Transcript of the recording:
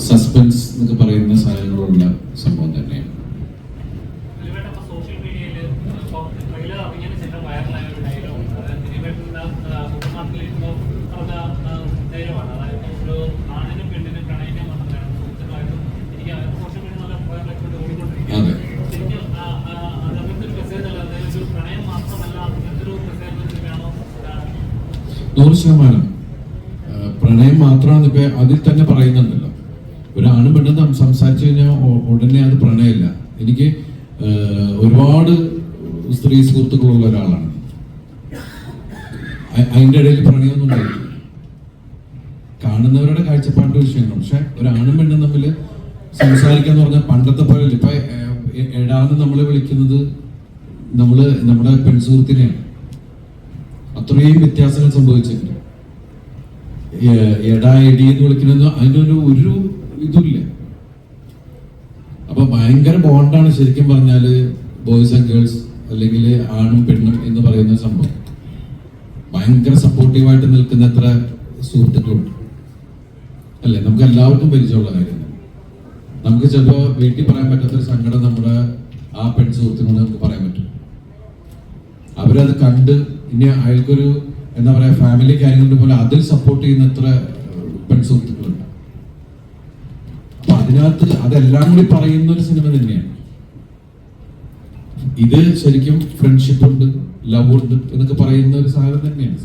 Suspense എന്നൊക്കെ പറയുന്ന സാധനങ്ങളുള്ള സംഭവം തന്നെയാണ്. അതെ, 100% പ്രണയം മാത്രമാണ്. ഇപ്പൊ അതിൽ തന്നെ പറയുന്നുണ്ടല്ലോ, ഒരാണും പെണ്ണും സംസാരിച്ചു കഴിഞ്ഞാൽ ഉടനെ അത് പ്രണയമില്ല. എനിക്ക് ഒരുപാട് സ്ത്രീ സുഹൃത്തുക്കളുള്ള ഒരാളാണ്. അതിൻ്റെ ഇടയിൽ പ്രണയമൊന്നും ഉണ്ടായില്ല. കാണുന്നവരുടെ കാഴ്ചപ്പാടിന്റെ വിഷയമാണ്. പക്ഷെ ഒരാണും പെണ്ണും തമ്മിൽ സംസാരിക്കാന്ന് പറഞ്ഞാൽ പണ്ടത്തെ പോലെ ഇപ്പൊ എടാന്ന് നമ്മളെ വിളിക്കുന്നത് നമ്മുടെ പെൺസുഹൃത്തിനെയാണ്. അത്രയും വ്യത്യാസങ്ങൾ സംഭവിച്ചിട്ടുണ്ട്. എടാ എടി എന്ന് വിളിക്കുന്നത് അതിനൊരു ഇതുമില്ല. അപ്പൊ ഭയങ്കര ബോണ്ടാണ് ശരിക്കും പറഞ്ഞാല് ബോയ്സ് ആൻഡ് ഗേൾസ്, അല്ലെങ്കിൽ ആണും പെണ്ണും എന്ന് പറയുന്ന സംഭവം. ഭയങ്കര സപ്പോർട്ടീവായിട്ട് നിൽക്കുന്ന എത്ര സുഹൃത്തുക്കളുണ്ട് അല്ലെ? നമുക്ക് എല്ലാവർക്കും പരിചയമുള്ള കാര്യം. നമുക്ക് ചിലപ്പോ വീട്ടിൽ പറയാൻ പറ്റാത്തൊരു സങ്കടം നമ്മുടെ ആ പെൺ സുഹൃത്തിനോട് നമുക്ക് പറയാൻ പറ്റും. അവരത് കണ്ട് ഇനി അയാൾക്കൊരു എന്താ പറയാ ഫാമിലി കാര്യങ്ങളുടെ പോലെ അതിൽ സപ്പോർട്ട് ചെയ്യുന്ന എത്ര പെൺ സുഹൃത്തുക്കളുണ്ട്. അപ്പൊ അതിനകത്ത് അതെല്ലാം കൂടി പറയുന്ന ഒരു സിനിമ തന്നെയാണ് ഇത്. ശരിക്കും ഫ്രണ്ട്ഷിപ്പ് ഉണ്ട്, ലവ് ഉണ്ട് എന്നൊക്കെ പറയുന്ന ഒരു സാധനം തന്നെയാണ്.